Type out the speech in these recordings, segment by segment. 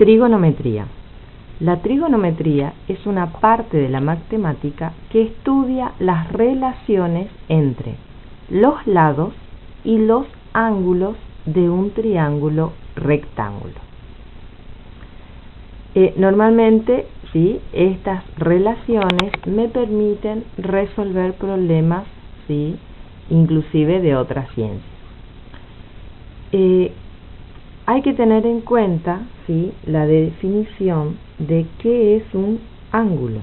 Trigonometría. La trigonometría es una parte de la matemática que estudia las relaciones entre los lados y los ángulos de un triángulo rectángulo. Normalmente, ¿sí?, estas relaciones me permiten resolver problemas, ¿sí?, inclusive de otras ciencias. Hay que tener en cuenta, ¿sí?, la definición de qué es un ángulo.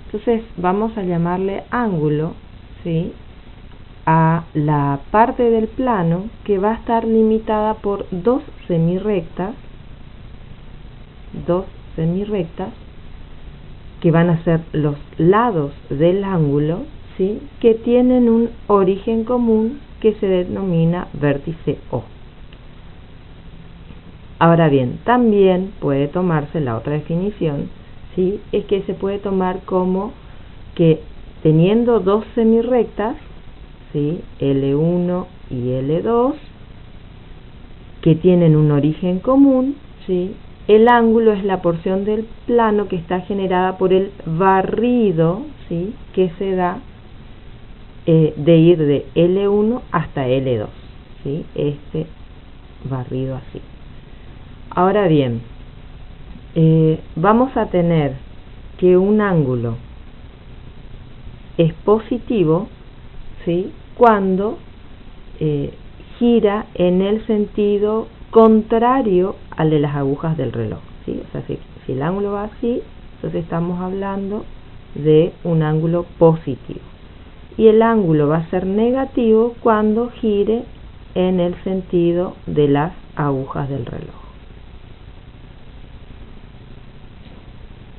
Entonces vamos a llamarle ángulo, ¿sí?, a la parte del plano que va a estar limitada por dos semirrectas que van a ser los lados del ángulo, ¿sí?, que tienen un origen común que se denomina vértice O. Ahora bien, también puede tomarse la otra definición, ¿sí?, es que se puede tomar como que teniendo dos semirrectas, ¿sí?, L1 y L2, que tienen un origen común, ¿sí?, el ángulo es la porción del plano que está generada por el barrido, ¿sí?, que se da de ir de L1 hasta L2, ¿sí?, este barrido así. Ahora bien, vamos a tener que un ángulo es positivo, ¿sí?, cuando gira en el sentido contrario al de las agujas del reloj, ¿sí? O sea, si el ángulo va así, entonces estamos hablando de un ángulo positivo. Y el ángulo va a ser negativo cuando gire en el sentido de las agujas del reloj.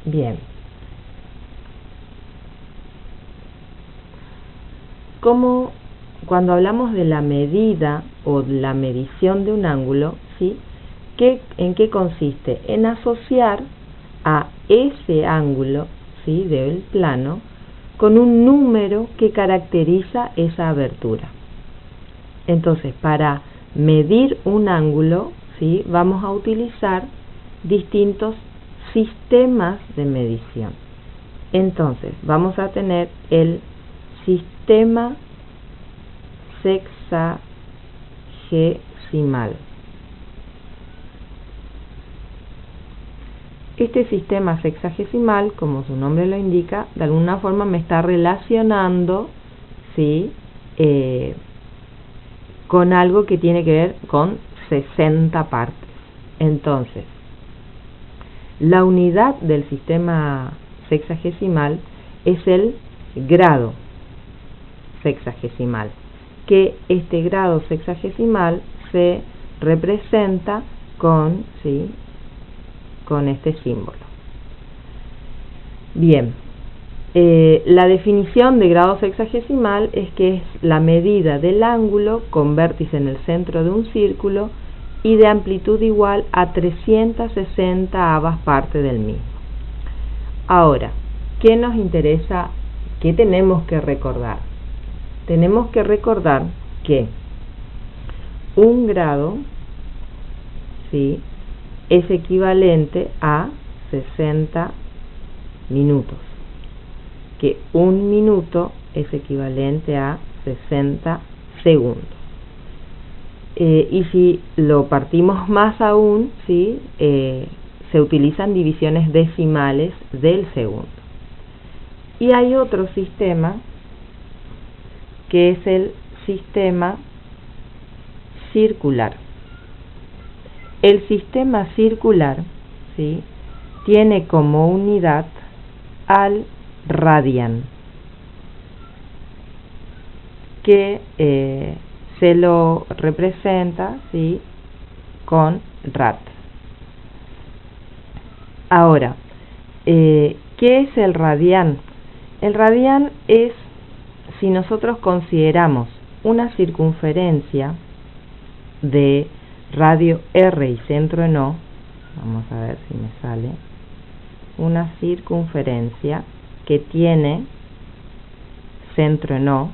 Bien. Como cuando hablamos de la medida o la medición de un ángulo, ¿sí?, ¿en qué consiste? En asociar a ese ángulo, ¿sí?, del plano con un número que caracteriza esa abertura. Entonces, para medir un ángulo, ¿sí?, vamos a utilizar distintos sistemas de medición. Entonces, vamos a tener el sistema sexagesimal. Este sistema sexagesimal, como su nombre lo indica, de alguna forma me está relacionando, ¿sí?, con algo que tiene que ver con 60 partes. Entonces, la unidad del sistema sexagesimal es el grado sexagesimal, que este grado sexagesimal se representa con, ¿sí?, con este símbolo. Bien, la definición de grado sexagesimal es que es la medida del ángulo con vértice en el centro de un círculo y de amplitud igual a 360 partes del mismo. Ahora, ¿qué nos interesa? ¿Qué tenemos que recordar? Tenemos que recordar que un grado, ¿sí?, es equivalente a 60 minutos, que un minuto es equivalente a 60 segundos. Y si lo partimos más aún, ¿sí?, se utilizan divisiones decimales del segundo. Y hay otro sistema que es el sistema circular. El sistema circular, ¿sí?, tiene como unidad al radian, que se lo representa, ¿sí?, con rad. Ahora, ¿qué es el radian? El radian es, si nosotros consideramos una circunferencia de radio R y centro en O, vamos a ver si me sale, una circunferencia que tiene centro en O,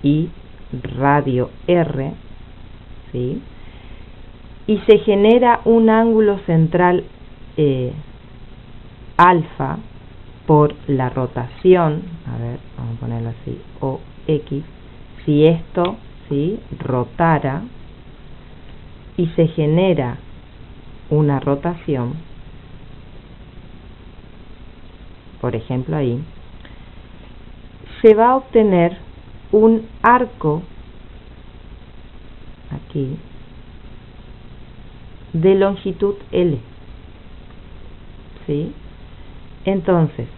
y radio R, ¿sí?, y se genera un ángulo central alfa por la rotación, a ver, vamos a ponerlo así, o X, si esto, ¿sí?, rotara y se genera una rotación, por ejemplo ahí, se va a obtener un arco aquí de longitud L, ¿sí? Entonces,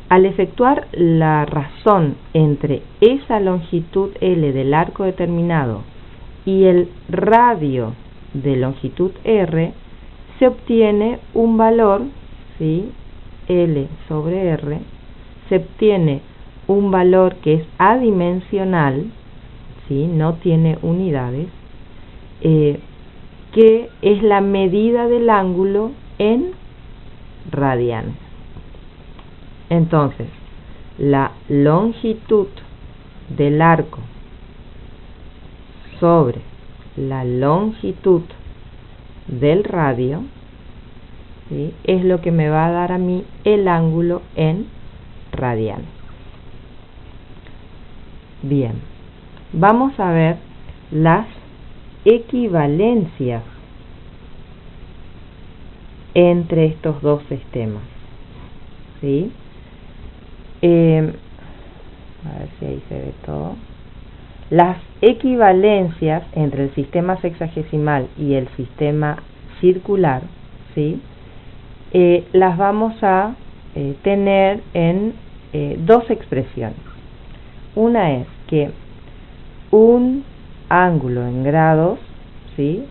al efectuar la razón entre esa longitud L del arco determinado y el radio de longitud R, se obtiene un valor, ¿sí?, L sobre R, se obtiene un valor que es adimensional, ¿sí?, no tiene unidades, que es la medida del ángulo en radianes. Entonces, la longitud del arco sobre la longitud del radio, ¿sí?, es lo que me va a dar a mí el ángulo en radianes. Bien, vamos a ver las equivalencias entre estos dos sistemas, ¿sí? A ver si ahí se ve todo. Las equivalencias entre el sistema sexagesimal y el sistema circular, ¿sí?, las vamos a tener en dos expresiones. Una es que un ángulo en grados, ¿sí?,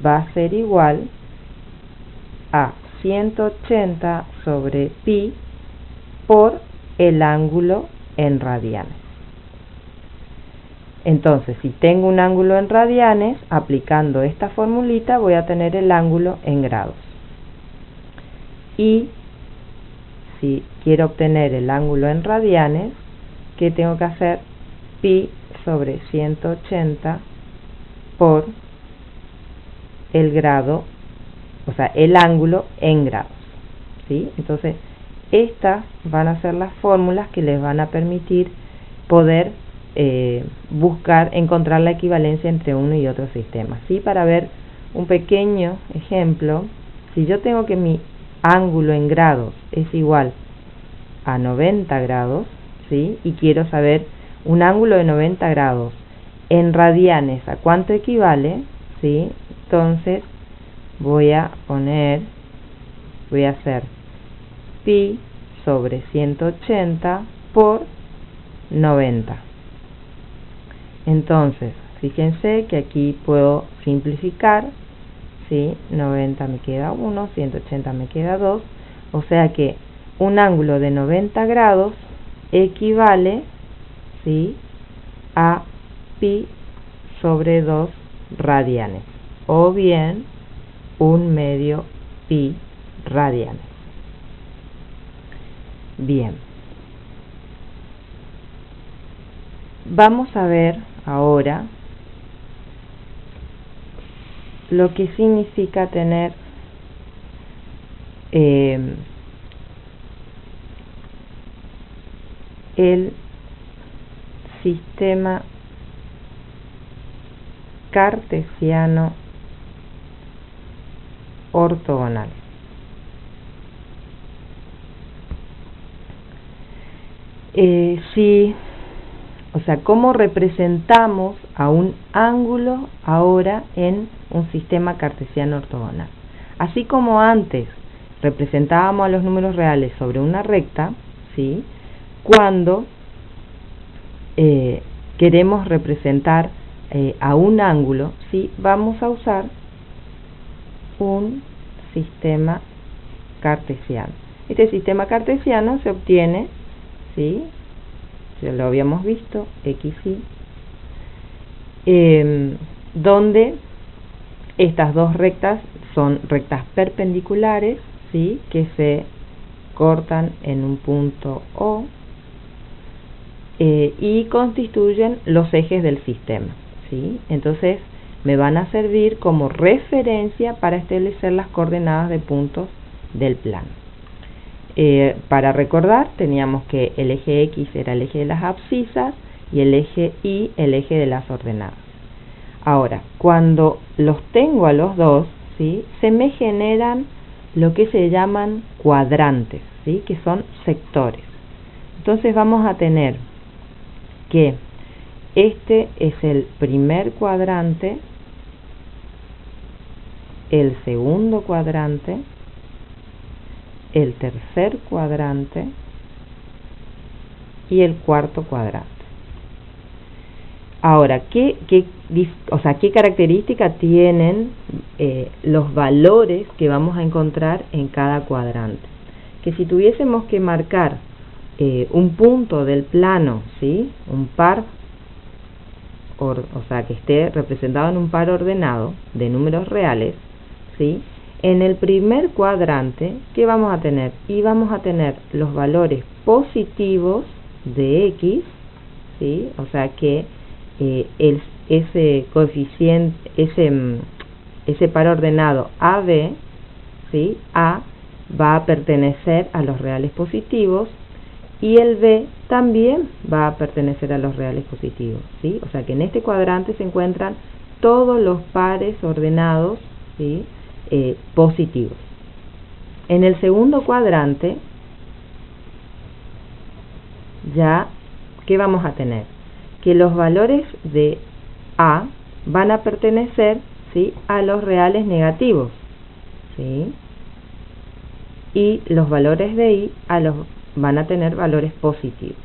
va a ser igual a 180 sobre pi por el ángulo en radianes. Entonces, si tengo un ángulo en radianes, aplicando esta formulita voy a tener el ángulo en grados. Y si quiero obtener el ángulo en radianes, ¿qué tengo que hacer? Pi sobre 180 por el grado, o sea, el ángulo en grados, ¿sí? Entonces, estas van a ser las fórmulas que les van a permitir poder encontrar la equivalencia entre uno y otro sistema, ¿sí? Para ver un pequeño ejemplo, si yo tengo que mi ángulo en grados es igual a 90 grados, ¿sí?, y quiero saber un ángulo de 90 grados en radianes a cuánto equivale, ¿sí?, entonces voy a hacer pi sobre 180 por 90. Entonces, fíjense que aquí puedo simplificar, ¿sí? 90 me queda 1, 180 me queda 2, o sea que un ángulo de 90 grados equivale, ¿sí?, a pi sobre 2 radianes, o bien 1/2 pi radianes. Bien, vamos a ver ahora lo que significa tener el sistema cartesiano ortogonal. ¿Cómo representamos a un ángulo ahora en un sistema cartesiano ortogonal? Así como antes representábamos a los números reales sobre una recta, ¿sí?, cuando queremos representar a un ángulo, ¿sí?, vamos a usar un sistema cartesiano. Este sistema cartesiano se obtiene, ¿sí?, ya lo habíamos visto, x, y, donde estas dos rectas son rectas perpendiculares, ¿sí?, que se cortan en un punto O, y constituyen los ejes del sistema, ¿sí? Entonces, me van a servir como referencia para establecer las coordenadas de puntos del plano. Para recordar, teníamos que el eje X era el eje de las abscisas y el eje Y el eje de las ordenadas. Ahora, cuando los tengo a los dos, ¿sí?, se me generan lo que se llaman cuadrantes, ¿sí?, que son sectores. Entonces vamos a tener que este es el primer cuadrante, el segundo cuadrante, el tercer cuadrante y el cuarto cuadrante. Ahora, ¿qué característica tienen los valores que vamos a encontrar en cada cuadrante? Que si tuviésemos que marcar un punto del plano, ¿sí?, un par, que esté representado en un par ordenado de números reales, ¿sí?, en el primer cuadrante, ¿qué vamos a tener? Y vamos a tener los valores positivos de X, ¿sí?, o sea que ese coeficiente, ese par ordenado AB, ¿sí?, A va a pertenecer a los reales positivos y el B también va a pertenecer a los reales positivos, ¿sí? O sea que en este cuadrante se encuentran todos los pares ordenados, ¿sí?, positivos. En el segundo cuadrante, ya, ¿qué vamos a tener? Que los valores de A van a pertenecer, ¿sí?, a los reales negativos, ¿sí?, y los valores de Y van a tener valores positivos.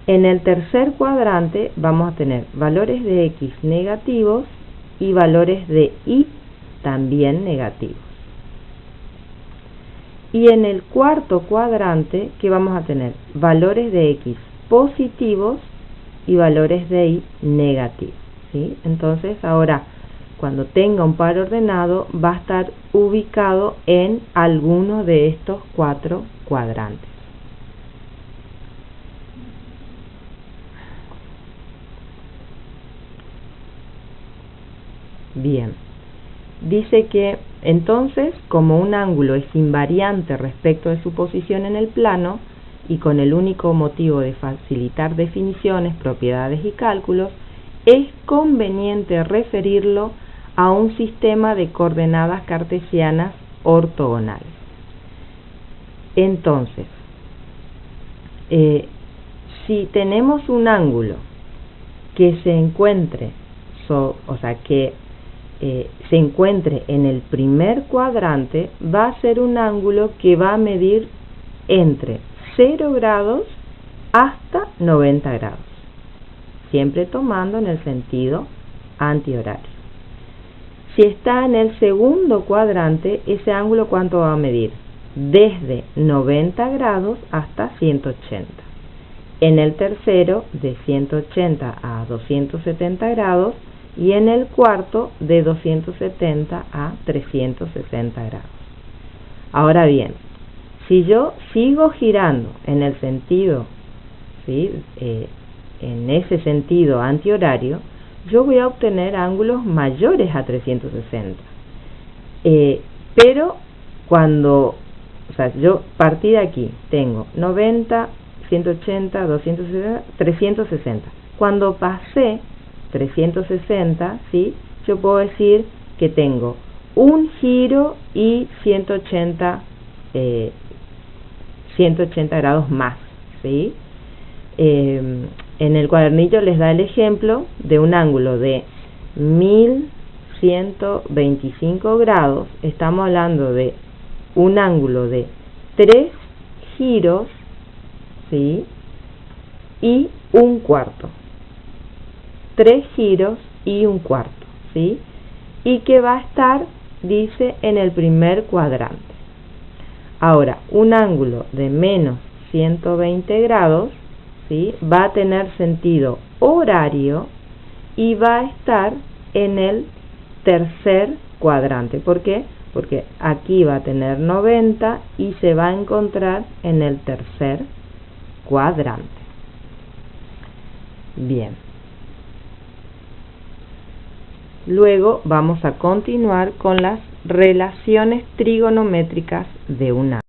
En el tercer cuadrante vamos a tener valores de X negativos y valores de Y también negativos. Y en el cuarto cuadrante, ¿qué vamos a tener? Valores de X positivos y valores de Y negativos, ¿sí? Entonces ahora, cuando tenga un par ordenado, va a estar ubicado en alguno de estos cuatro cuadrantes. Bien, dice que entonces, como un ángulo es invariante respecto de su posición en el plano y con el único motivo de facilitar definiciones, propiedades y cálculos, es conveniente referirlo a un sistema de coordenadas cartesianas ortogonales. Entonces, si tenemos un ángulo que se encuentre, se encuentre en el primer cuadrante, va a ser un ángulo que va a medir entre 0 grados hasta 90 grados, siempre tomando en el sentido antihorario. Si está en el segundo cuadrante, ese ángulo, ¿cuánto va a medir? Desde 90 grados hasta 180. En el tercero, de 180 a 270 grados. Y en el cuarto, de 270 a 360 grados. Ahora bien, si yo sigo girando en el sentido, ¿sí?, en ese sentido antihorario, yo voy a obtener ángulos mayores a 360. Pero cuando, yo partí de aquí, tengo 90, 180, 260, 360. Cuando pasé 360, ¿sí?, yo puedo decir que tengo un giro y 180 grados más, ¿sí? En el cuadernillo les da el ejemplo de un ángulo de 1125 grados. Estamos hablando de un ángulo de 3 giros, ¿sí?, y un cuarto. 3 giros y un cuarto, ¿sí?, y que va a estar, dice, en el primer cuadrante. Ahora, un ángulo de menos 120 grados, ¿sí?, va a tener sentido horario y va a estar en el tercer cuadrante. ¿Por qué? Porque aquí va a tener 90 y se va a encontrar en el tercer cuadrante. Bien. Luego vamos a continuar con las relaciones trigonométricas de un ángulo.